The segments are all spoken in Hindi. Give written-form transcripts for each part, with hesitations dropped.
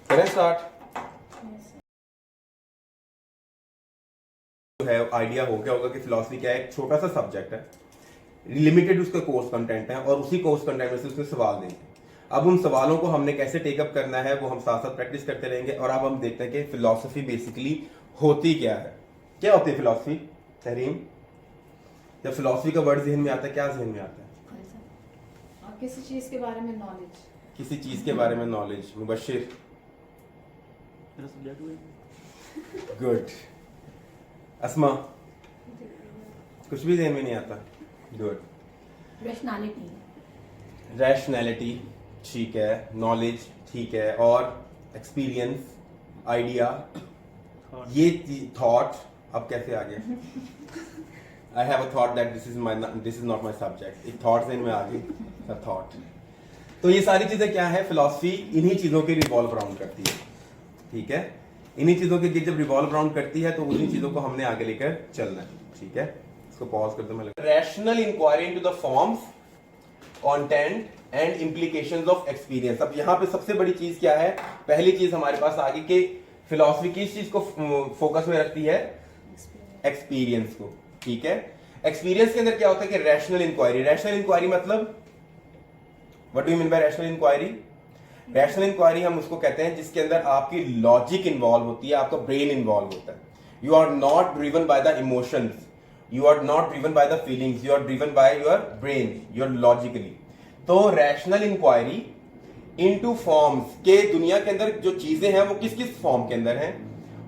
करें स्टार्ट। है आइडिया हो गया होगा कि फिलॉसफी क्या है। एक छोटा सा सब्जेक्ट है, लिमिटेड उसका कोर्स कंटेंट है और उसी कोर्स कंटेंट में से उसमें सवाल देंगे। अब उन सवालों को हमने कैसे टेकअप करना है वो हम साथ साथ प्रैक्टिस करते रहेंगे। और अब हम देखते हैं कि फिलॉसफी बेसिकली होती क्या है। क्या होती है फिलॉसफी तहरीम? जब फिलॉसफी का वर्ड जहन में आता है क्या जहन में आता है? किसी चीज के बारे में नॉलेज, किसी चीज के बारे में नॉलेज। मुबशिर गुड। अस्मा कुछ भी जहन में नहीं आता? गुड। रैशनैलिटी ठीक है, नॉलेज ठीक है, और एक्सपीरियंस, आइडिया, ये थॉट। अब कैसे आ गया? I have a thought that this is not my subject. एक थॉट से में आ गई थॉट। तो ये सारी चीजें क्या है, फिलॉसफी इन्हीं चीजों के रिवॉल्व अराउंड करती है। ठीक है, इन्हीं चीजों के जब रिवॉल्व अराउंड करती है तो उन्हीं चीजों को हमने आगे लेकर चलना है। ठीक है, इसको पॉज कर दो। मैं rational inquiry into the forms, content and implications of experience. अब यहाँ पे सबसे बड़ी चीज क्या है? पहली चीज हमारे पास आगे कि फिलॉसफी किस चीज को फोकस में रखती है? एक्सपीरियंस को। ठीक है, एक्सपीरियंस के अंदर क्या होता है कि रैशनल इंक्वायरी। रैशनल इंक्वायरी मतलब what do you mean by rational inquiry? Rational inquiry हम उसको कहते हैं जिसके अंदर आपकी लॉजिक इन्वॉल्व होती है, आपका ब्रेन इन्वॉल्व होता है। You are not driven by the emotions, you are not driven by the feelings, you are driven by your brain, your logically. तो रैशनल इंक्वायरी इनटू फॉर्म्स के दुनिया के अंदर जो चीजें हैं वो किस किस फॉर्म के अंदर हैं,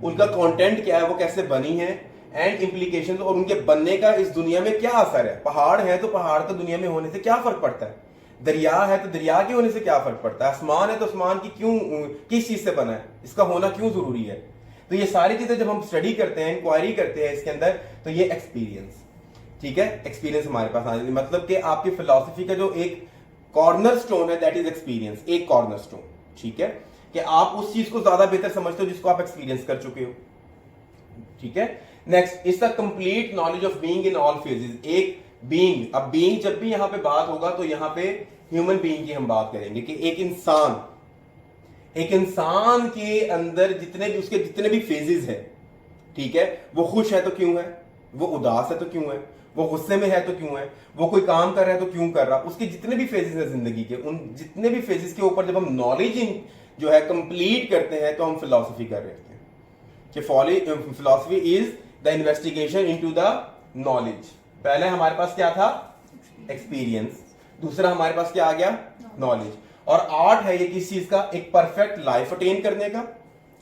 उनका कंटेंट क्या है, वो कैसे बनी है, एंड इम्प्लीकेशंस, और उनके बनने का इस दुनिया में क्या असर है। पहाड़ है तो पहाड़ का दुनिया में होने से क्या फर्क पड़ता है? दरिया है तो दरिया के होने से क्या फर्क पड़ता है? आसमान है तो आसमान की क्यों, किस चीज से बना है, इसका होना क्यों जरूरी है? तो ये सारी चीजें जब हम स्टडी करते हैं, इंक्वायरी करते हैं इसके अंदर, तो ये एक्सपीरियंस। ठीक है, एक्सपीरियंस हमारे पास आने, मतलब कि आपकी फिलॉसफी का जो एक कॉर्नर स्टोन है दैट इज एक्सपीरियंस। एक कॉर्नर स्टोन। ठीक है, कि आप उस चीज को ज्यादा बेहतर समझते हो जिसको आप एक्सपीरियंस कर चुके हो। ठीक है, next is the complete knowledge of being in all phases. एक बीइंग, अब बीइंग जब भी यहां पे बात होगा तो यहां पे ह्यूमन बीइंग की हम बात करेंगे कि एक इंसान के अंदर जितने भी उसके जितने भी फेजेस हैं, ठीक है, वो खुश है तो क्यों है, वो उदास है तो क्यों है, वो गुस्से में है तो क्यों है, वो कोई काम कर रहा है तो क्यों कर रहा, उसके जितने भी फेजेस हैं जिंदगी के, उन जितने भी फेजेस के ऊपर जब हम नॉलेज जो है कंप्लीट करते हैं तो हम फिलॉसफी कर रहे हैं कि philosophy is the investigation into the knowledge. पहले हमारे पास क्या था? एक्सपीरियंस। दूसरा हमारे पास क्या आ गया? नॉलेज। और आर्ट है ये किस चीज का? एक परफेक्ट लाइफ अटेन करने का,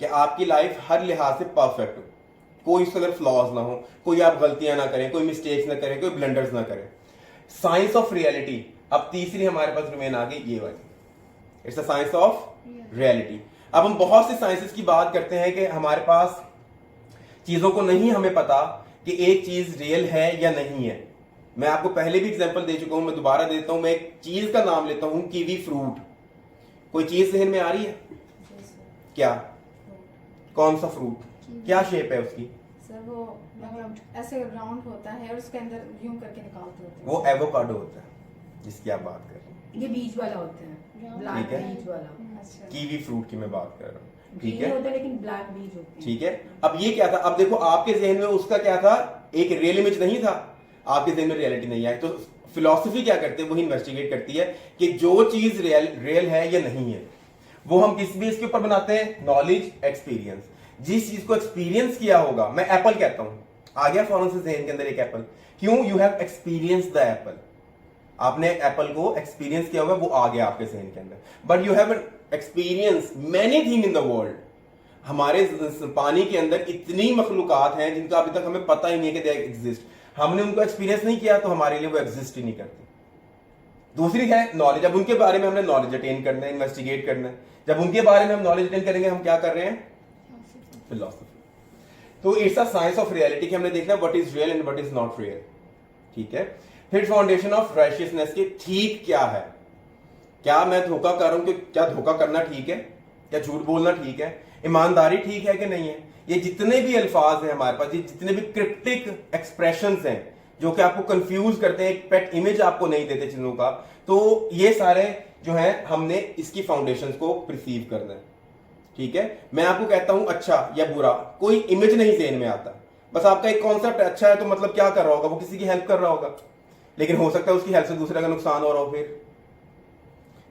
कि आपकी लाइफ हर लिहाज से परफेक्ट हो, कोई उसके अंदर फ्लॉज ना हो, कोई आप गलतियां ना करें, कोई मिस्टेक्स ना करें, कोई ब्लंडर्स ना करें। साइंस ऑफ रियलिटी, अब तीसरी हमारे पास रिमेन आ गई ये वाली, it's the science of reality. अब हम बहुत सी साइंसेस की बात करते हैं कि हमारे पास चीजों को नहीं हमें पता कि एक चीज रियल है या नहीं है। मैं आपको पहले भी एग्जांपल दे चुका हूं, मैं दोबारा देता हूं। मैं एक चीज का नाम लेता हूं, कीवी फ्रूट। कोई चीज जहन में आ रही है? क्या? कौन सा फ्रूट? क्या शेप है उसकी? सर वो ऐसे राउंड होता है और उसके अंदर यूं करके निकालते होते हैं। वो एवोकाडो होता है जिसकी आप बात कर रहे हैं। ये बीज वाला होता है, ब्लैक ठीक है। बीज वाला। अच्छा। कीवी फ्रूट की मैं बात कर रहा हूँ। ठीक ग्रीन है, होता है लेकिन ब्लैक बीज होते हैं। ठीक है। अब ये क्या था? अब देखो आपके जहन में उसका क्या था? एक रियल इमेज नहीं था, आपके जहन में रियलिटी नहीं आई। तो फिलॉसफी क्या करती है? वही इन्वेस्टिगेट करती है कि जो चीज रियल है या नहीं है, वो हम किस बेस के ऊपर बनाते हैं? Knowledge, experience. जिस चीज को एक्सपीरियंस किया होगा, मैं एप्पल कहता हूं, आ गया फौरन से जहन के अंदर एक एप्पल। क्यों? You have experience the Apple. आपने एप्पल को एक्सपीरियंस किया होगा, वो आ गया आपके जहन के अंदर। But you have experience many thing in the world. हमारे पानी के अंदर इतनी मखलूकात हैं जिनका अभी तक हमें पता ही नहीं है कि दे एग्जिस्ट। हमने उनको एक्सपीरियंस नहीं किया तो हमारे लिए वो एग्जिस्ट ही नहीं करते। दूसरी है नॉलेज। अब उनके बारे में हमने नॉलेज अटेन करना है, इन्वेस्टिगेट करना है। जब उनके बारे में हम नॉलेज अटेन करेंगे, हम क्या कर रहे हैं? फिलॉसफी। तो it's a science of reality कि हमने देखना what is real and what is not real. ठीक है, फिर फाउंडेशन ऑफ राइशियसनेस के ठीक क्या है? क्या मैं धोखा कर रहा हूं? कि क्या धोखा करना ठीक है? क्या झूठ बोलना ठीक है? ईमानदारी ठीक है कि नहीं है? ये जितने भी अल्फाज हैं हमारे पास, ये जितने भी क्रिप्टिक एक्सप्रेशंस हैं जो कि आपको कंफ्यूज करते हैं, एक पेट इमेज आपको नहीं देते चीजों का, तो ये सारे जो है हमने इसकी फाउंडेशंस को परसीव करना है, ठीक है। मैं आपको कहता हूं अच्छा या बुरा, कोई इमेज नहीं ज़हन में आता, बस आपका एक कॉन्सेप्ट अच्छा है तो मतलब क्या कर रहा होगा, वो किसी की हेल्प कर रहा होगा, लेकिन हो सकता है उसकी हेल्प से दूसरे का नुकसान हो रहा हो फिर।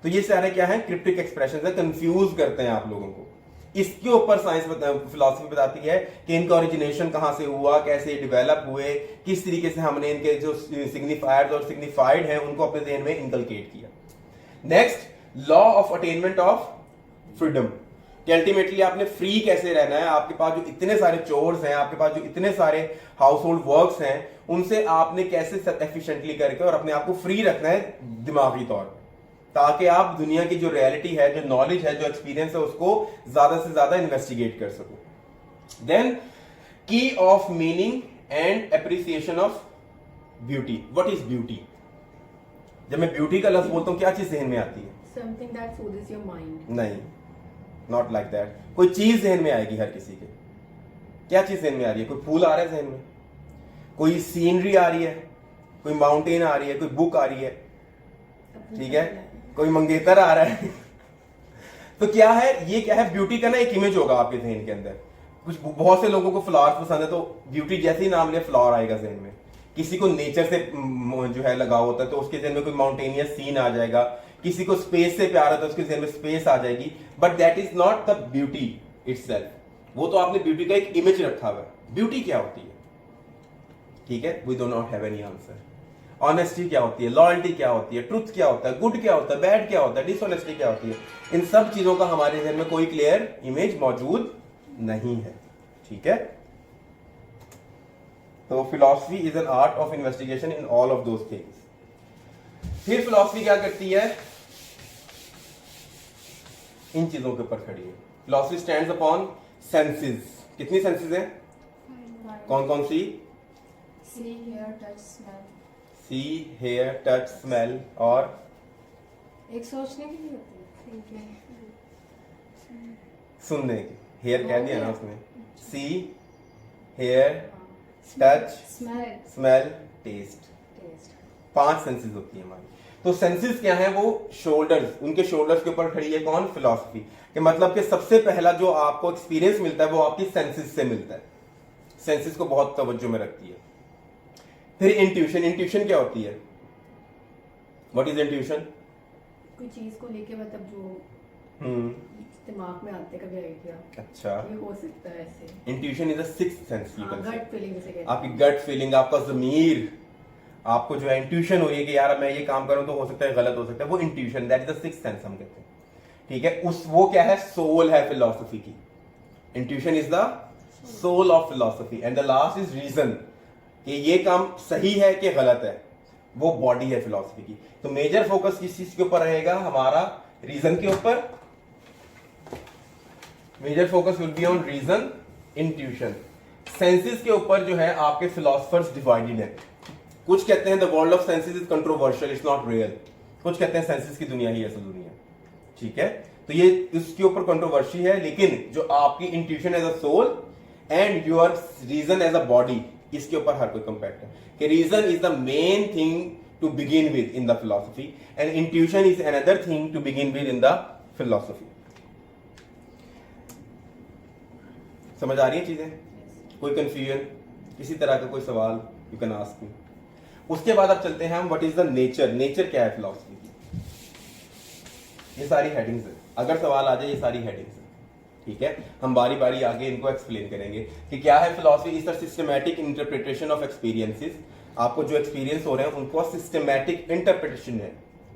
तो ये सारे क्या है, क्रिप्टिक एक्सप्रेशन है, कंफ्यूज करते हैं आप लोगों को। इसके ऊपर साइंस फिलॉसफी बताती है कि इनका ओरिजिनेशन कहां से हुआ, कैसे डेवलप हुए, किस तरीके से हमने इनके जो सिग्निफायर्स और सिग्निफाइड हैं उनको अपने ज़हन में इनकलकेट किया। Next, law of attainment of freedom, कि अल्टीमेटली आपने फ्री कैसे रहना है। आपके पास जो इतने सारे चोर्स हैं, आपके पास जो इतने सारे हाउस होल्ड वर्क्स हैं, उनसे आपने कैसे एफिशिएंटली करके और अपने आप को फ्री रखना है दिमागी तौर पर, ताकि आप दुनिया की जो रियलिटी है, जो नॉलेज है, जो एक्सपीरियंस है, उसको ज्यादा से ज्यादा इन्वेस्टिगेट कर सको। देन की of meaning and appreciation of beauty. What is beauty? जब मैं ब्यूटी का लफ्ज बोलता हूं क्या चीज जहन में आती है? Something that soothes your mind. नहीं, नॉट लाइक दैट। कोई चीज जहन में आएगी हर किसी के। क्या चीज जहन में आ रही है? कोई फूल आ रहा है जहन में, कोई सीनरी आ रही है, कोई माउंटेन आ रही है, कोई बुक आ रही है, ठीक है, कोई मंगेतर आ रहा है तो क्या है, ये क्या है, ब्यूटी का ना एक इमेज होगा आपके जहन के अंदर। कुछ बहुत से लोगों को फ्लावर्स पसंद है तो ब्यूटी जैसे ही नाम लिया फ्लावर आएगा जहन में। किसी को नेचर से जो है लगाव होता है तो उसके जहन में कोई माउंटेनियस सीन आ जाएगा। किसी को स्पेस से प्यार होता है तो उसके जहन में स्पेस आ जाएगी। But that is not the beauty itself. वो तो आपने ब्यूटी का एक इमेज रखा हुआ है। ब्यूटी क्या होती है? ठीक है, we do not have any answer. Honesty क्या होती है? लॉयल्टी क्या होती है? ट्रुथ क्या होता है? गुड क्या होता है? बैड क्या होता है? डिसऑनेस्टी क्या होती है? इन सब चीजों का हमारे जहन में कोई क्लियर इमेज मौजूद नहीं है, ठीक है। तो philosophy is an art of investigation in all of those things. फिर फिलॉसफी क्या करती है? इन चीजों के ऊपर खड़ी है। Philosophy stands upon senses. कितनी सेंसेस हैं? कौन कौन सी? See, hear, touch, smell. See, hear, touch, smell और एक सोचने की भी होती है, सुनने की। हेयर कह दिया ना उसने। See, hear, touch, smell, smell, taste. Taste. 5 senses होती है हमारी। तो सेंसेस क्या है? वो शोल्डर्स, उनके शोल्डर्स के ऊपर खड़ी है कौन? फिलॉसफी। के मतलब कि सबसे पहला जो आपको एक्सपीरियंस मिलता है वो आपकी सेंसेस से मिलता है। सेंसेस को बहुत तवज्जो में रखती है। फिर इंट्यूशन। इंट्यूशन क्या होती है? What is intuition? कोई चीज को लेके मतलब जो दिमाग में आते कभी आइडिया, अच्छा, ये हो सकता है ऐसे। Intuition is a sixth sense. You can say gut feeling से कहते आपकी गट फीलिंग, आपका ज़मीर, आपको जो है इंट्यूशन हो रही है कि यार मैं ये काम करूं तो हो सकता है गलत हो सकता है, वो intuition, that is the sixth sense हम कहते हैं, ठीक है। उस वो क्या है? सोल है फिलॉसफी की। Intuition is the soul of philosophy. And the last is reason, कि ये काम सही है कि गलत है, वो बॉडी है फिलॉसफी की। तो मेजर फोकस किस चीज के ऊपर रहेगा? हमारा रीजन के ऊपर। Major focus will be on reason, intuition. Senses के ऊपर जो है आपके फिलोसफर्स डिवाइडेड है। कुछ कहते हैं the world of senses is controversial, it's not real. कुछ कहते हैं सेंसेस की दुनिया ही असल दुनिया, ठीक है। तो ये इसके ऊपर कंट्रोवर्सी है, लेकिन जो आपकी intuition as a soul and your reason as a body, इसके ऊपर हर कोई कंपैक्ट है कि reason is the main thing to begin with in the philosophy and intuition is another thing to begin with in the philosophy. समझ आ रही है चीजें? कोई कंफ्यूजन, किसी तरह का कोई सवाल, यू कैन आस्क मी। उसके बाद अब चलते हैं हम what is the nature. Nature क्या है फिलॉसफी की? ये सारी हेडिंग्स है, अगर सवाल आ जाए ये सारी हेडिंग्स है, ठीक है। हम बारी बारी आगे इनको एक्सप्लेन करेंगे कि क्या है philosophy. Is the systematic interpretation of experiences. आपको जो एक्सपीरियंस हो रहे हैं उनको सिस्टमैटिक इंटरप्रिटेशन है।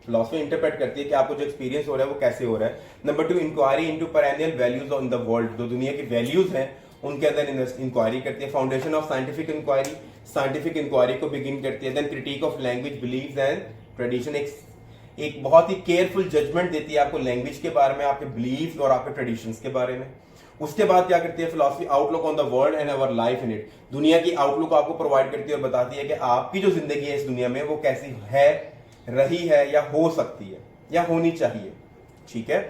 फिलॉसफी इंटरप्रेट करती है कि आपको जो एक्सपीरियंस हो रहा है वो कैसे हो रहा है। Number 2, inquiry into perennial values on the world. जो दुनिया की वैल्यूज हैं उनके अंदर इंक्वायरी करती है। Foundation of scientific inquiry, scientific inquiry को बिगिन करती है। Then critique of language, beliefs and tradition. एक बहुत ही केयरफुल जजमेंट देती है आपको लैंग्वेज के बारे में, आपके बिलीव्स और आपके ट्रेडिशंस के बारे में। उसके बाद क्या करती है philosophy? Outlook on the world and our life in it. दुनिया की आउटलुक आपको प्रोवाइड करती है और बताती है कि आपकी जो जिंदगी है इस दुनिया में वो कैसी है, रही है या हो सकती है या होनी चाहिए, ठीक है।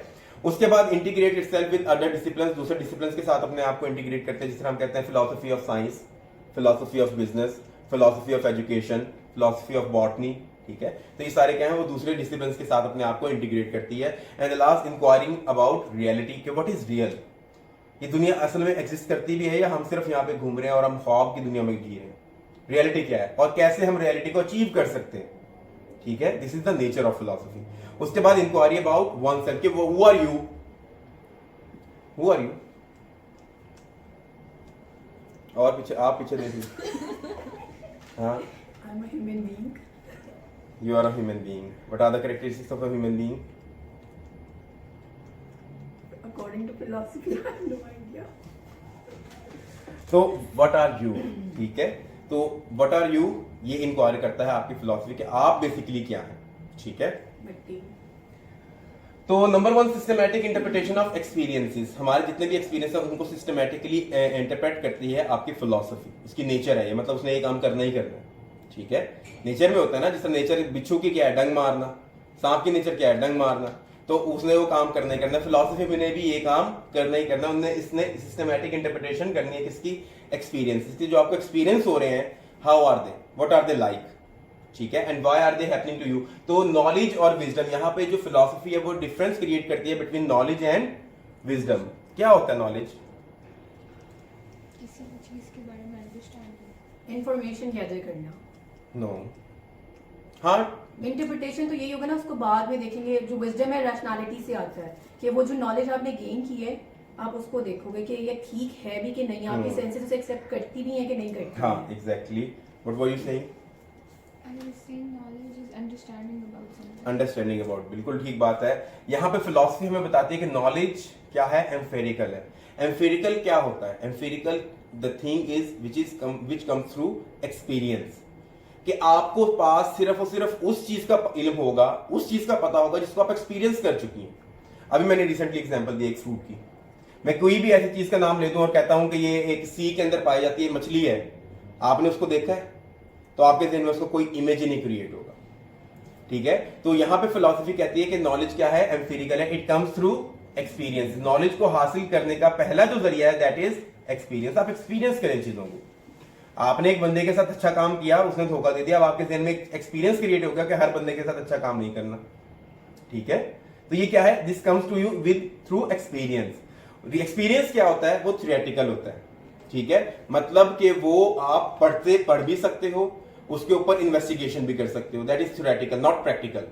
उसके बाद integrate itself with other disciplines. दूसरे डिसिप्लिन्स के साथ अपने आप को इंटीग्रेट करते हैं, जिस तरह हम कहते हैं philosophy of science, philosophy of business, philosophy of education, philosophy of botany, ठीक है। तो ये सारे क्या है, वो दूसरे डिसिप्लिन के साथ अपने आप को इंटीग्रेट करती है। And the last, enquiring about reality, कि व्हाट इज रियल, ये दुनिया असल में एग्जिस्ट करती भी है या हम सिर्फ यहाँ पे घूम रहे हैं और हम ख्वाब की दुनिया में जी रहे हैं। रियलिटी क्या है और कैसे हम रियलिटी को अचीव कर सकते हैं, ठीक है। This is the nature of philosophy. उसके बाद इंक्वायरी अबाउट वन सेल्फ, कि who are you, who are you, और पीछे आप पीछे देखिए, हाँ, I'm a human being. you are a human being. What are the characteristics of a human being? According to philosophy, I have no idea. So what are you, ठीक है। तो what are you ये इंक्वायरी करता है आपकी फिलॉसफी कि आप बेसिकली क्या हैं, ठीक है। मिट्टी। तो number 1, systematic interpretation of experiences. हमारे जितने भी एक्सपीरियंस है उनको सिस्टमैटिकली इंटरप्रेट करती है आपकी फिलॉसफी। उसकी नेचर है ये, मतलब उसने ये काम करना ही करना है, ठीक है। नेचर में होता है ना, जैसे नेचर बिच्छू की क्या है, डंग मारना, सांप की नेचर क्या है, डंग मारना, तो उसने वो काम करना ही करना। फिलॉसफी में ने भी ये काम करना ही करना, उन्हें इसने सिस्टमैटिक इंटरप्रिटेशन करनी है किसकी, एक्सपीरियंसेस की। जो आपको एक्सपीरियंस हो रहे हैं, how are they, what are they like, ठीक है, and why are they happening to you. तो नॉलेज और विजडम, यहाँ पे जो फिलॉसफी है वो डिफरेंस क्रिएट करती है बिटवीन नॉलेज एंड विजडम। क्या होता है नॉलेज? किसी भी चीज के बारे में अंडरस्टैंडिंग, इंफॉर्मेशन गैदर करना। नो, हाँ, इंटरप्रिटेशन तो यही होगा ना, उसको बाद में देखेंगे। जो विजडम है रैशनैलिटी से आता है, कि वो जो नॉलेज आपने गेन की है आप उसको देखोगे कि ये ठीक है भी कि नहीं, आपकी सेंसेस उसे एक्सेप्ट करती भी है कि नहीं करती। हाँ, exactly. What were you saying? I was saying knowledge is understanding about something. Understanding about, बिल्कुल ठीक बात है। यहाँ पे फिलॉसफी हमें बताती है कि नॉलेज क्या है, एम्फेरिकल है। एम्फेरिकल क्या होता है? Empirical the thing is which comes through experience, कि आपको पास सिर्फ और सिर्फ उस चीज का इल्म होगा, उस चीज का पता होगा जिसको आप एक्सपीरियंस कर चुकी हैं। अभी मैंने रिसेंटली एग्जांपल दी एक फ्रूट की, मैं कोई भी ऐसी चीज का नाम ले दूं और कहता हूं कि ये एक सी के अंदर पाई जाती है, मछली है, आपने उसको देखा है तो आपके ज़हन में उसको कोई इमेज ही नहीं क्रिएट होगा, ठीक है। तो यहां पे फिलॉसफी कहती है कि नॉलेज क्या है, एम्फिरिकल है, it comes through experience. Knowledge को हासिल करने का पहला जो जरिया है दैट इज एक्सपीरियंस। आप एक्सपीरियंस करें चीजों को। आपने एक बंदे के साथ अच्छा काम किया, उसने धोखा दे दिया, अब आपके ज़हन में एक्सपीरियंस क्रिएट होगा कि हर बंदे के साथ अच्छा काम नहीं करना, ठीक है। तो ये क्या है, this comes to you with through experience. Experience क्या होता है, वो थ्योरेटिकल होता है, ठीक है। मतलब कि वो आप पढ़ भी सकते हो, उसके ऊपर इन्वेस्टिगेशन भी कर सकते हो, that is theoretical not practical.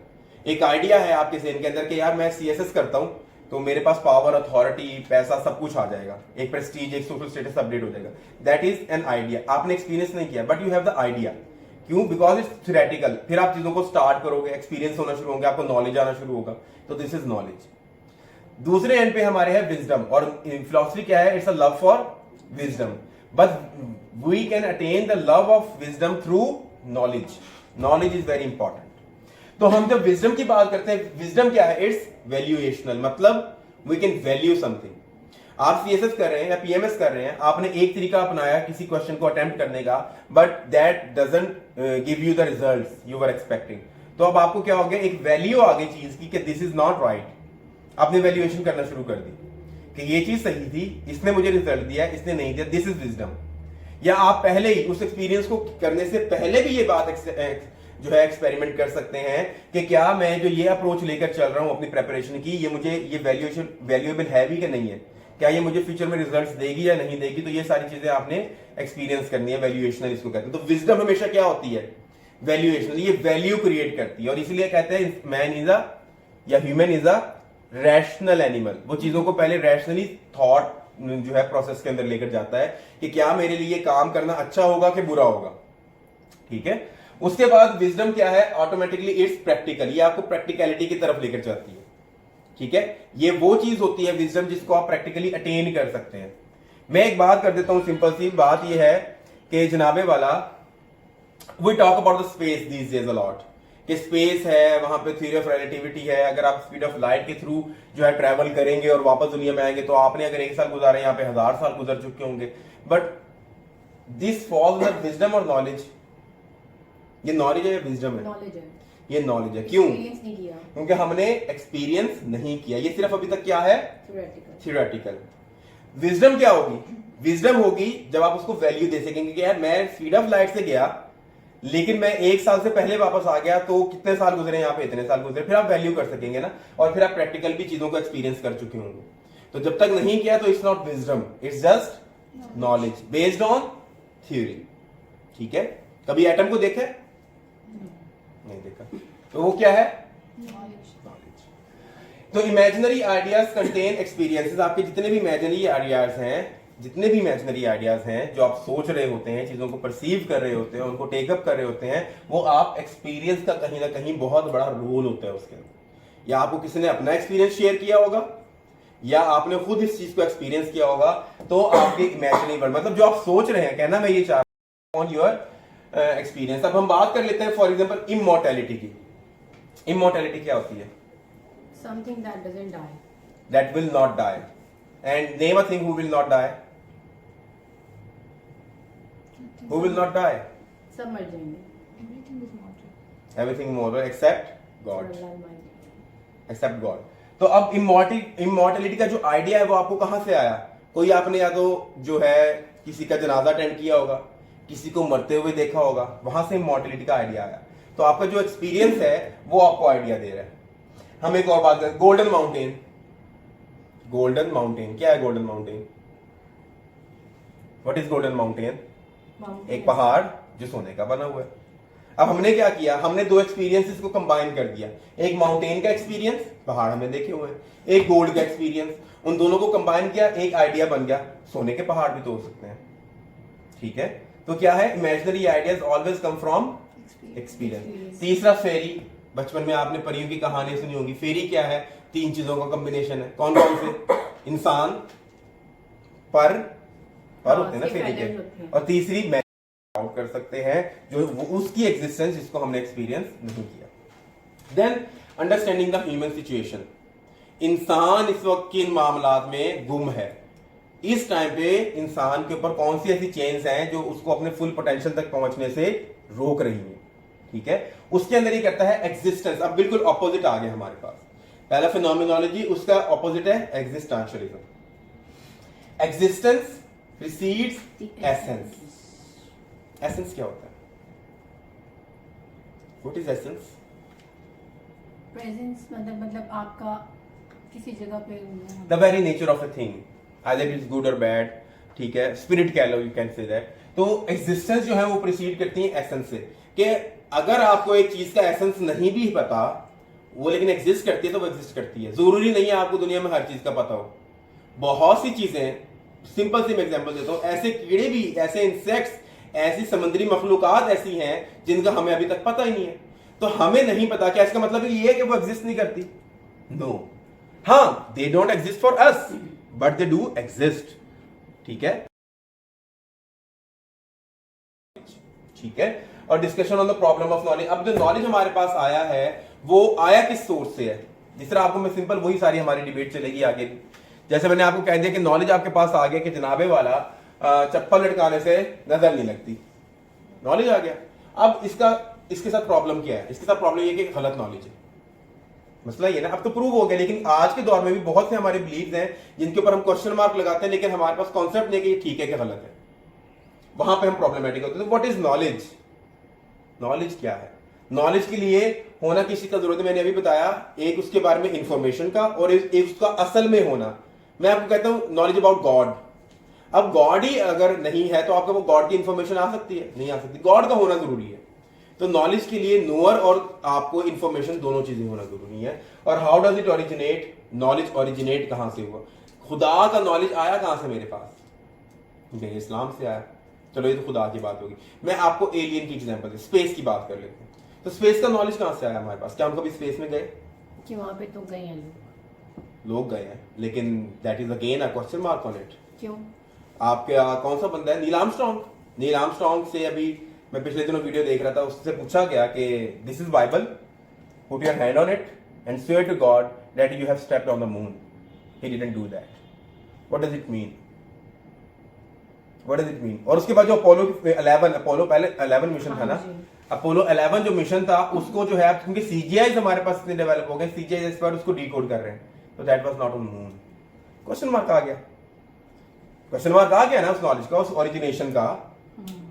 एक आइडिया है आपके ज़हन के अंदर कि यार मैं सीएसएस करता हूं तो मेरे पास पावर, अथॉरिटी, पैसा सब कुछ आ जाएगा, एक प्रेस्टीज, एक सोशल स्टेटस अपडेट हो जाएगा, दैट इज एन आइडिया। आपने एक्सपीरियंस नहीं किया but you have the idea, क्यों? Because it's theoretical. फिर आप चीजों को स्टार्ट करोगे, एक्सपीरियंस होना शुरू होंगे, आपको नॉलेज आना शुरू होगा, तो दिस इज नॉलेज। दूसरे एंड पे हमारे है विजडम, और फिलॉसफी क्या है, it's a love for wisdom, but we can attain the love of wisdom through knowledge. Knowledge is very important. तो हम जब विजडम की बात करते हैं, विजडम क्या है, इट्स वैल्यूएशनल, मतलब वी कैन वैल्यू समथिंग। आप सीएसएस कर रहे हैं या पीएमएस कर रहे हैं, आपने एक तरीका अपनाया किसी क्वेश्चन को अटेम्प्ट करने का, but that doesn't give you the results you were expecting. तो अब आपको क्या हो गया, एक वैल्यू आ गई चीज की कि दिस इज नॉट राइट। आपने वैल्यूएशन करना शुरू कर दी कि ये चीज सही थी, इसने मुझे रिजल्ट दिया, इसने नहीं दिया, दिस इज विजडम। या आप पहले ही उस एक्सपीरियंस को करने से पहले भी ये बात जो है एक्सपेरिमेंट कर सकते हैं कि क्या मैं जो ये अप्रोच लेकर चल रहा हूं अपनी प्रिपरेशन की, ये मुझे ये वैल्यूएबल है भी कि नहीं है, क्या ये मुझे फ्यूचर में रिजल्ट्स देगी या नहीं देगी। तो ये सारी चीजें आपने एक्सपीरियंस करनी है, वैल्यूएशनल इसको कहते हैं। तो विजडम हमेशा क्या होती है, वैल्यूएशनल, ये वैल्यू क्रिएट करती है। और इसलिए कहते हैं मैन इज अ या human is a rational animal. वो चीजों को पहले रैशनली थॉट जो है प्रोसेस के अंदर लेकर जाता है कि क्या मेरे लिए काम करना अच्छा होगा कि बुरा होगा, ठीक है। उसके बाद विजडम क्या है, ऑटोमेटिकली इट्स प्रैक्टिकल, ये आपको प्रैक्टिकलिटी की तरफ लेकर जाती है, ठीक है। ये वो चीज होती है विजडम जिसको आप प्रैक्टिकली अटेन कर सकते हैं। मैं एक बात कर देता हूं, सिंपल सी बात ये है कि जनाबे वाला, we talk about the space these days a lot, कि स्पेस है, वहां पे थ्योरी ऑफ रिलेटिविटी है। अगर आप स्पीड ऑफ लाइट के थ्रू जो है ट्रैवल करेंगे और वापस दुनिया में आएंगे, तो आपने अगर 1 साल गुजारे, यहाँ पे 1000 साल गुजर चुके होंगे। But this falls under wisdom और नॉलेज। ये नॉलेज है या विजडम है? नॉलेज है। ये नॉलेज है। क्यों? एक्सपीरियंस नहीं किया, क्योंकि हमने एक्सपीरियंस नहीं किया। ये सिर्फ अभी तक क्या है, थ्योरेटिकल। विजडम क्या होगी? विजडम होगी जब आप उसको वैल्यू दे सकेंगे कि यार मैं स्पीड ऑफ लाइट से गया, लेकिन मैं 1 साल से पहले वापस आ गया तो कितने साल गुजरे यहाँ पे, इतने साल गुजरे, फिर आप वैल्यू कर सकेंगे ना, और फिर आप प्रैक्टिकल भी चीजों को एक्सपीरियंस कर चुके होंगे। तो जब तक नहीं किया तो it's not wisdom, it's just knowledge based on theory. ठीक है, कभी एटम को देखा है? नहीं देखा, तो वो क्या है? नॉलेज। तो इमेजिनरी आइडियाज कंटेन एक्सपीरियंसेस। आपके जितने भी इमेजिनरी आइडियाज हैं जो आप सोच रहे होते हैं, चीजों को परसीव कर रहे होते हैं, उनको टेकअप कर रहे होते हैं, वो आप एक्सपीरियंस का कहीं ना कहीं बहुत बड़ा रोल होता है उसके अंदर। या आपको किसी ने अपना एक्सपीरियंस शेयर किया होगा, या आपने खुद इस चीज को एक्सपीरियंस किया होगा, तो आपके इमेजिनरी वर्ल्ड, मतलब जो आप सोच रहे हैं, कहना मैं ये चाह रहा हूं, ऑन योर एक्सपीरियंस। अब हम बात कर लेते हैं फॉर एग्जाम्पल इमॉर्टैलिटी की। इमॉर्टैलिटी क्या होती है? Something that doesn't die. That will not die. And name a thing who will not die. Who will not die? सब मर जाएंगे। Everything is mortal. Everything mortal except God. Allah Almighty. Except God. तो अब इमॉर्टैलिटी का जो आइडिया है वो आपको कहां से आया? कोई आपने या तो जो है किसी का जनाजा अटेंड किया होगा, किसी को मरते हुए देखा होगा, वहां से इमॉर्टैलिटी का आइडिया आया। तो आपका जो एक्सपीरियंस है वो आपको आइडिया दे रहा है। हम एक और बात करें, गोल्डन माउंटेन। गोल्डन माउंटेन क्या है? Golden mountain, what is golden mountain? एक पहाड़ जो सोने का बना हुआ है। अब हमने क्या किया? हमने दो एक्सपीरियंसेस को कंबाइन कर दिया। एक माउंटेन का एक्सपीरियंस, पहाड़ हमें देखे हुए हैं, एक गोल्ड का एक्सपीरियंस, उन दोनों को कंबाइन किया, एक आइडिया बन गया। सोने के पहाड़ भी तो हो सकते हैं। ठीक है, तो क्या है? Imaginary ideas always come from experience. तीसरा फेरी, बचपन में आपने परियों की कहानी सुनी होगी। फेरी क्या है? 3 चीजों का कॉम्बिनेशन है। कौन कौन से? इंसान, पर होते हैं ना फेरी के, और तीसरी मैं आउट कर सकते हैं जो उसकी एग्जिस्टेंस जिसको हमने एक्सपीरियंस नहीं किया। Then understanding the human situation. इंसान इस वक्त किन मामलात में गुम है, इस टाइम पे इंसान के ऊपर कौन सी ऐसी चेंज हैं जो उसको अपने फुल पोटेंशियल तक पहुंचने से रोक रही हैं। ठीक है, उसके अंदर ये कहता है एग्जिस्टेंस। अब बिल्कुल ऑपोजिट आ गया हमारे पास। पहला फिनोमिनोलॉजी, उसका ऑपोजिट है existentialism. Existence precedes essence. Essence क्या होता है? What is essence? प्रेजेंस मतलब आपका किसी जगह पे the very nature of a thing, either it is good और बैड। ठीक है, स्पिरिट कह लो, यू कैन से दैट। तो एग्जिस्टेंस जो है वो प्रीसीड करती है एसेंस से, कि अगर आपको एक चीज का एसेंस नहीं भी पता, वो लेकिन एग्जिस्ट करती है तो वो एग्जिस्ट करती है। जरूरी नहीं है आपको दुनिया में हर चीज का पता हो। बहुत सी चीजें, सिंपल सी मैं एग्जांपल देता हूं, ऐसे कीड़े भी, ऐसे इंसेक्ट्स, ऐसी समुद्री मखलूकात ऐसी हैं जिनका हमें अभी तक पता ही नहीं है। तो हमें नहीं पता, क्या इसका मतलब ये है कि वो एग्जिस्ट नहीं करती? नो। हाँ, they don't exist for us but they do exist. ठीक है, ठीक है। और discussion on the problem of knowledge. अब जो नॉलेज हमारे पास आया है वो आया किस सोर्स से है? जिस तरह आपको मैं सिंपल, वही सारी हमारी डिबेट चलेगी आगे। जैसे मैंने आपको कह दिया कि नॉलेज आपके पास आ गया कि जनाबे वाला चप्पल लटकाने से नजर नहीं लगती, नॉलेज आ गया। अब इसके साथ प्रॉब्लम क्या है? इसके साथ प्रॉब्लम ये कि गलत नॉलेज है। मसला ये ना, अब तो प्रूव हो गया, लेकिन आज के दौर में भी बहुत से हमारे बिलीव्स हैं जिनके ऊपर हम क्वेश्चन मार्क लगाते हैं, लेकिन हमारे पास कॉन्सेप्ट नहीं कि ये ठीक है कि गलत है। वहां पे हम प्रॉब्लमेटिक होते हैं। तो व्हाट इज नॉलेज? नॉलेज क्या है? नॉलेज के लिए होना किसी का जरूरत है, मैंने अभी बताया, एक उसके बारे में इंफॉर्मेशन का, और एक उसका असल में होना। मैं आपको कहता हूं नॉलेज अबाउट गॉड। अब गॉड ही अगर नहीं है तो आपको वो गॉड की इंफॉर्मेशन आ सकती है? नहीं आ सकती। गॉड का होना जरूरी है। तो नॉलेज के लिए नोअर और आपको इंफॉर्मेशन दोनों चीजें होना जरूरी है। और how does it originate? Knowledge originate कहां से हुआ? खुदा का नॉलेज आया कहां से मेरे पास? मेरे इस्लाम से आया। चलो ये तो खुदा की बात होगी। मैं आपको एलियन की एग्जांपल दे, स्पेस की बात कर लेते हैं। तो स्पेस का नॉलेज कहां से आया हमारे पास? क्या हम कभी स्पेस में गए? कि वहां पे तो गए हैं लोग गए हैं, लेकिन that is again a question mark on it. क्यों? आपका कौन सा बंदा है? Neil Armstrong. नील आर्मस्ट्रॉन्ग से अभी मैं पिछले दिनों वीडियो देख रहा था, उससे पूछा गया कि this is Bible, put your hand on it and swear to God that you have stepped on the moon. He didn't do that. What does it mean? What does it mean? और उसके बाद जो अपोलो 11 मिशन था ना, अपोलो 11 जो मिशन था उसको जो है, क्योंकि सीजीआई हमारे पास इतने डेवलप हो गए, सीजीआई इस पर उसको डिकोड कर रहे हैं, तो that was not on moon. Question mark आ गया। क्वेश्चन मार्क आ गया ना उस नॉलेज का, उस ओरिजिनेशन का।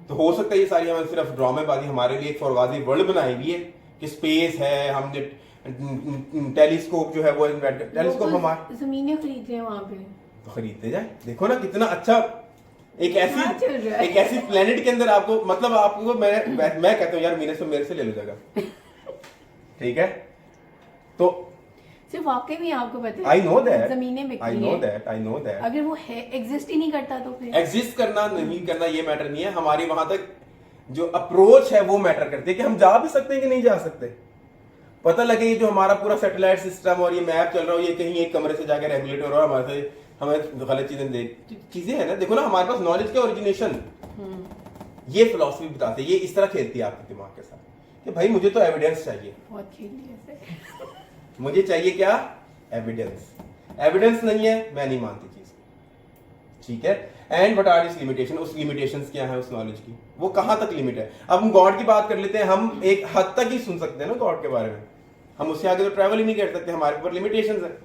तो हो सकता है ये सारी हमें सिर्फ ड्रामेबाजी हमारे लिए एक फॉरगाजी वर्ल्ड बनाई हुई है कि स्पेस है, हमने टेलीस्कोप जो है वो टेलीस्कोप हमारे जमीनें खरीद रहे हैं वहां पे, तो खरीदते जाए। देखो ना कितना अच्छा एक क्या चल रहा है? ऐसी प्लेनेट के अंदर आपको, मतलब आपको मैं कहता हूँ यार मेरे से ले लो जगह। ठीक है, तो सिर्फ वाकई में आपको पता है आई नो दैट, जमीनें बिक आई रही नो हैं। That, I know that. अगर वो है एग्जिस्ट ही नहीं करता तो फिर एग्जिस्ट करना नहीं करना ये मैटर नहीं है, हमारी वहां तक जो अप्रोच है वो मैटर करती है कि हम जा भी सकते हैं कि नहीं जा सकते। पता लगे ये जो हमारा पूरा सैटेलाइट सिस्टम और ये मैप चल रहा हो, ये कहीं एक कमरे से जाकर रेगुलेट हो रहा है, हमारे से हमें गलत चीजें है ना। देखो ना हमारे पास नॉलेज के ओरिजिनेशन ये फिलॉसफी बताते हैं, ये इस तरह खेलती है आपके दिमाग के साथ कि भाई मुझे तो एविडेंस चाहिए, बहुत खेल लिया ऐसे। मुझे चाहिए क्या, एविडेंस। एविडेंस नहीं है मैं नहीं मानती चीज, ठीक है। And what are this limitation, उस लिमिटेशंस क्या है उस नॉलेज की, वो कहां तक लिमिट है। अब हम गॉड की बात कर लेते हैं, हम एक हद तक ही सुन सकते हैं ना गॉड के बारे में, हम उससे आगे तो ट्रैवल ही नहीं कर सकते, हमारे ऊपर लिमिटेशंस है।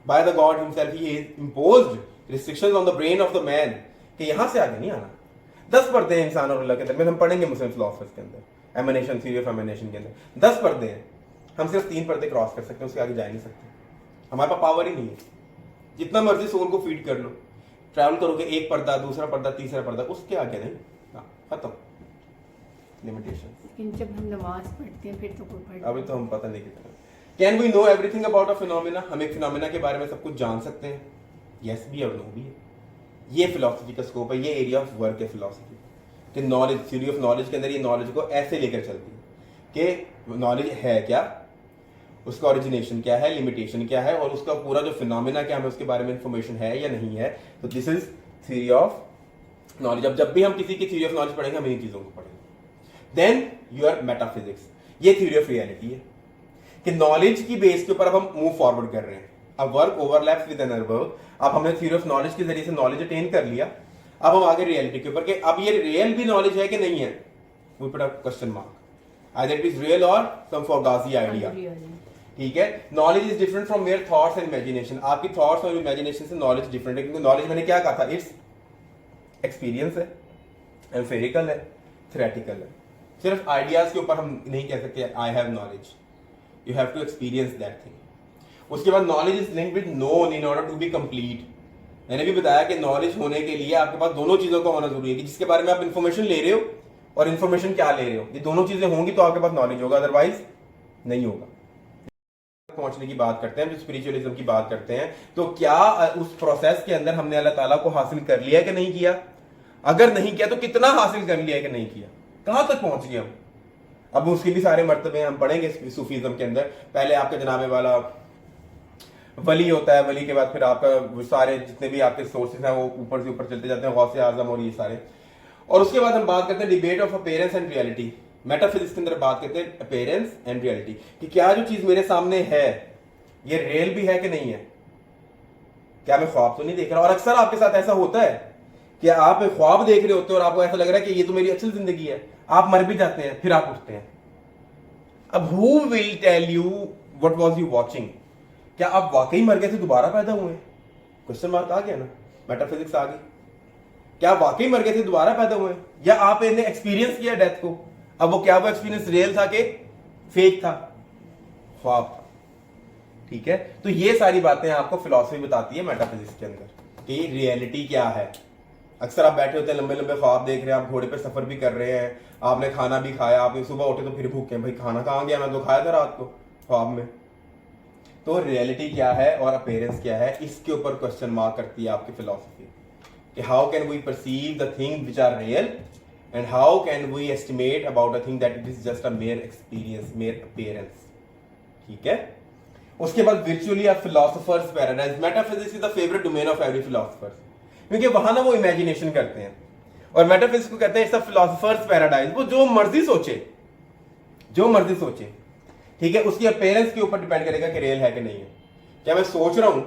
By the God himself he imposed restrictions on the brain of the man कि यहां से आगे नहीं आना। 10 पर्दे हैं इंसान और अल्लाह के अंदर, हम पढ़ेंगे मुस्लिम फिलोसफर्स के अंदर एमिनेशन, थ्योरी ऑफ एमिनेशन के अंदर 10 पर्दे हैं, हम सिर्फ 3 पर्दे क्रॉस कर सकते हैं, उसके आगे जा नहीं सकते। हमारे पास पावर ही नहीं है, जितना मर्जी सोल को फीड कर लो, ट्रैवल करोगे एक पर्दा, दूसरा पर्दा, तीसरा पर्दा, उसके आगे नहीं, खत्म लिमिटेशन। लेकिन जब हम नमाज पढ़ते हैं फिर तो कोई पढ़ अभी तो हम पता नहीं कितना। Can we know everything about a phenomena, हम एक फिनोमेना के बारे में सब कुछ जान सकते हैं, यस भी और नो भी है। ये फिलॉसफी का स्कोप है, ये एरिया ऑफ वर्क है फिलॉसफी कि नॉलेज, थ्योरी ऑफ नॉलेज के अंदर ये नॉलेज को ऐसे लेकर चलती है कि नॉलेज है क्या, उसका ओरिजिनेशन क्या है, लिमिटेशन क्या है, और उसका पूरा जो फिनोमेना क्या, हमें उसके बारे में इंफॉर्मेशन है या नहीं है। तो this is theory of knowledge. अब जब भी हम किसी की थ्योरी ऑफ नॉलेज पढ़ेंगे हम इन चीजों को पढ़ेंगे। देन योर मेटाफिजिक्स, ये थ्योरी ऑफ रियलिटी है कि नॉलेज की बेस के ऊपर अब हम मूव फॉरवर्ड कर रहे हैं। अब work overlaps with another work, अब हमने थ्योरी ऑफ नॉलेज के जरिए से नॉलेज अटेन कर लिया, अब हम आगे रियलिटी के ऊपर कि अब ये रियल भी नॉलेज है कि नहीं है, we put a question mark, either it is real और सम फॉरगाजी आइडिया। ठीक है, knowledge is different from mere thoughts and imagination. आपकी थॉट्स और इमेजिनेशन से नॉलेज डिफरेंट है, क्योंकि नॉलेज मैंने क्या कहा था, इट्स एक्सपीरियंस है, एम्फेरिकल है, थ्योरेटिकल है। सिर्फ आइडियाज के ऊपर हम नहीं कह सकते I have knowledge, you have to experience that thing. उसके बाद knowledge is linked with known in order to be complete. मैंने भी बताया कि नॉलेज होने के लिए आपके पास दोनों चीजों का होना जरूरी है कि जिसके बारे में आप इंफॉर्मेशन ले रहे हो और इंफॉर्मेशन क्या ले रहे हो, ये दोनों चीजें होंगी तो आपके पास नॉलेज होगा, अदरवाइज नहीं होगा। पहुंचने की बात करते हैं, जो स्पिरिचुअलिज्म की बात करते हैं, तो क्या उस प्रोसेस के अंदर हमने अल्लाह ताला को हासिल कर लिया कि नहीं किया, अगर नहीं किया तो कितना हासिल कर लिया कि नहीं किया, कहां तक पहुंच गए हम। अब उसके भी सारे मर्तबे हम पढ़ेंगे सूफीज्म के अंदर। पहले आपके जनाबे वाला वली होता है, वली के बाद फिर आपका वो सारे जितने भी आपके सोर्सेज हैं वो ऊपर से ऊपर चलते जाते हैं, गौसे आजम और ये सारे। और उसके बाद हम बात करते हैं debate of appearance and reality. Metaphysics के अंदर बात करते हैं अपीयरेंस एंड रियलिटी कि क्या जो चीज मेरे सामने है ये रियल भी है कि नहीं है, क्या मैं ख्वाब तो नहीं देख रहा। और अक्सर आपके साथ ऐसा होता है कि आप ख्वाब देख रहे होते हो और आपको ऐसा लग रहा है कि ये तो मेरी असल जिंदगी है, आप मर भी जाते हैं, फिर आप उठते हैं। अब who will tell you what was you watching, क्या आप वाकई मर गए थे दोबारा पैदा हुए, क्वेश्चन मार्क आ गया ना, मेटाफिजिक्स आ गई। क्या आप वाकई मर गए थे दोबारा पैदा हुए, या आपने एक्सपीरियंस किया डेथ को, अब वो क्या वो एक्सपीरियंस रियल था कि फेक था, ख्वाब था। ठीक है, तो ये सारी बातें आपको फिलॉसफी बताती है मेटाफिजिक्स के अंदर कि रियलिटी क्या है। अक्सर आप बैठे होते हैं, लंबे लंबे ख्वाब देख रहे हैं, आप घोड़े पे सफर भी कर रहे हैं, आपने खाना भी खाया, आपने सुबह उठे तो फिर भूखे, भाई खाना कहाँ गया, मैं तो खाया था रात को ख्वाब में। तो रियलिटी क्या है और अपीयरेंस क्या है, इसके ऊपर क्वेश्चन मार्क करती है आपकी फिलॉसफी कि how can we perceive the thing which are real and how can we estimate about a thing that it is just a mere experience, mere appearance. ठीक है, उसके बाद virtually a philosopher's paradise. Metaphysics is the favourite domain of every philosopher, क्योंकि वहां ना वो इमेजिनेशन करते हैं, और मेटाफिजिक्स को कहते हैं इट्स अ फिलोसोफर्स पैराडाइज। वो जो मर्जी सोचे, जो मर्जी सोचे, ठीक है, उसकी अपीयरेंस के ऊपर डिपेंड करेगा कि रियल है कि नहीं है। क्या मैं सोच रहा हूं,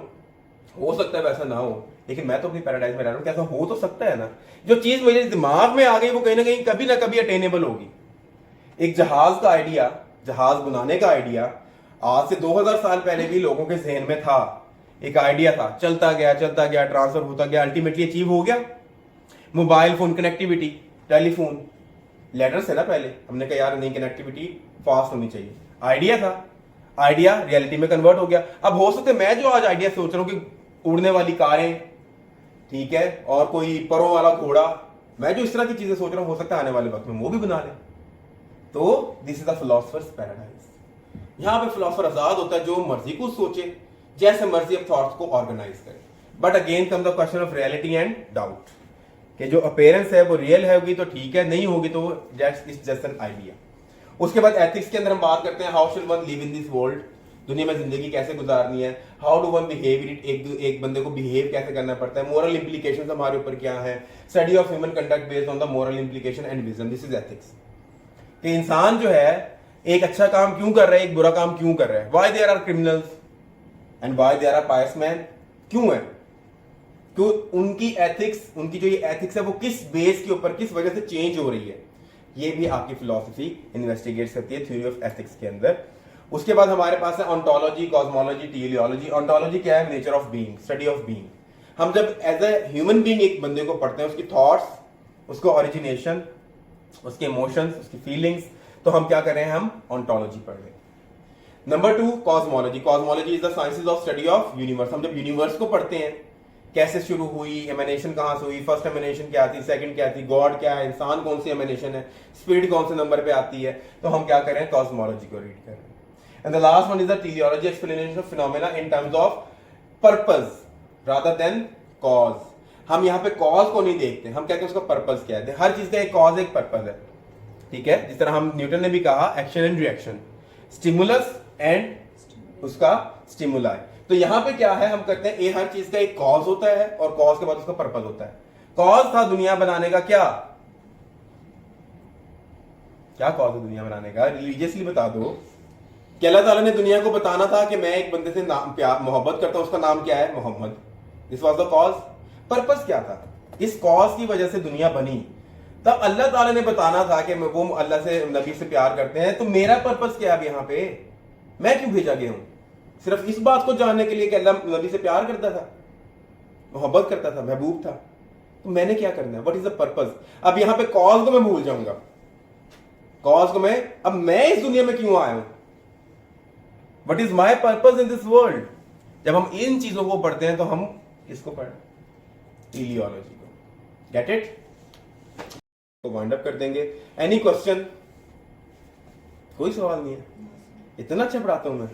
हो सकता है वैसा ना हो, लेकिन मैं तो अपनी पैराडाइज में रह रहा हूं, कैसा हो तो सकता है ना। जो चीज मेरे दिमाग में आ गई वो कहीं ना कहीं कभी ना कभी अटेनेबल होगी। एक जहाज का आइडिया, जहाज बनाने का आइडिया आज से 2000 साल पहले भी लोगों के जहन में था, एक आइडिया था, चलता गया ट्रांसफर होता गया, अल्टीमेटली अचीव हो गया। Mobile phone connectivity, telephone, letters है ना, पहले हमने कहा यार नहीं कनेक्टिविटी फास्ट होनी चाहिए, आइडिया था, आइडिया रियलिटी में कन्वर्ट हो गया। अब हो सकता है मैं जो आज आइडिया सोच रहा हूं कि उड़ने वाली कारें, ठीक है, और कोई परों वाला घोड़ा, मैं जो इस तरह की चीजें सोच रहा हूं, हो सकता है आने वाले वक्त में वो भी बना ले। तो this is the philosophers paradise. यहां पे फिलोसफर आजाद होता है, जो मर्जी को सोचे, जैसे मर्जी अब थॉट्स को ऑर्गेनाइज करे। But again come the question of reality and doubt, कि जो अपीयरेंस है वो रियल है, होगी तो ठीक है, नहीं होगी तो इट्स जस्ट एन आइडिया। उसके बाद एथिक्स के अंदर हम बात करते हैं how should one live in this world, दुनिया में जिंदगी कैसे गुजारनी है, how do one behave it, एक बंदे को बिहेव कैसे करना पड़ता है, मोरल इंप्लीकेशंस हमारे ऊपर क्या है, study of human conduct based on the moral implication and vision, this is ethics. कि इंसान जो है एक अच्छा काम क्यों कर रहा है, एक बुरा काम क्यों कर रहा है, why there are criminals and why there are pious man, क्यों है, क्यों उनकी एथिक्स, उनकी जो ये एथिक्स है वो किस बेस के ऊपर, किस वजह से चेंज हो रही है, ये भी आपकी फिलॉसफी इन्वेस्टिगेट करती है थ्योरी ऑफ एथिक्स के अंदर। उसके बाद हमारे पास है ऑन्टोलॉजी, कॉस्मोलॉजी, टेलियोलॉजी। ऑन्टोलॉजी क्या है, nature of being, study of being. हम जब एज ए ह्यूमन बीइंग एक बंदे को पढ़ते हैं, उसकी थॉट्स, उसको ओरिजिनेशन, उसके इमोशंस, उसकी फीलिंग्स, तो हम क्या कर रहे हैं, हम ऑन्टोलॉजी पढ़ रहे हैं। Number 2 cosmology. Cosmology is the sciences of study of universe. हम जब यूनिवर्स को पढ़ते हैं, कैसे शुरू हुई, एमिनेशन कहां से हुई, फर्स्ट एमिनेशन क्या थी, सेकंड क्या थी, गॉड क्या है, इंसान कौन सी एमिनेशन है, स्पिरिट कौन से नंबर पे आती है, तो हम क्या कर रहे हैं, कॉस्मोलॉजी को रीड कर रहे हैं। And the last one is the teleology, explanation of phenomena in terms of purpose rather than cause. हम यहाँ पे कॉज को नहीं देखते, हम कहते हैं उसका पर्पस क्या है। हर चीज का एक कॉज एक पर्पस है, ठीक है। जिस तरह हम न्यूटन ने भी कहा action and reaction, stimulus and उसका स्टिमुलाई। तो यहां पे क्या है, हम करते हैं, ये हर चीज का एक कॉज होता है और कॉज के बाद उसका पर्पस होता है। कॉज था दुनिया बनाने का, क्या कॉज है दुनिया बनाने का, रिलीजियसली बता दो कि अल्लाह ताला ने दुनिया को बताना था कि मैं एक बंदे से प्यार मोहब्बत करता हूं, उसका नाम क्या है, Mohammad. This was the cause. Purpose क्या था, इस कॉज की वजह से दुनिया बनी। तब अल्लाह ताला ने बताना था कि वो अल्लाह से, नबी से प्यार करते हैं, तो मेरा पर्पस क्या है, यहां पे मैं क्यों भेजा गया हूं, सिर्फ इस बात को जानने के लिए कि अल्लाह नबी से प्यार करता था, मोहब्बत करता था, महबूब था, तो मैंने क्या करना है, व्हाट इज द पर्पस। अब यहां पे कॉज को मैं भूल जाऊंगा, कॉज को अब मैं इस दुनिया में क्यों आया हूं, what is my purpose in this world. जब हम इन चीजों को पढ़ते हैं तो हम इसको पढ़ें, टेलियोलॉजी को। गेट इट, तो वाइंड अप कर देंगे। एनी क्वेश्चन, कोई सवाल नहीं है, इतना अच्छा पढ़ाता हूं मैं,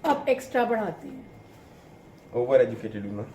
आप एक्स्ट्रा पढ़ाती हैं, ओवर एजुकेटेड हूं मैं।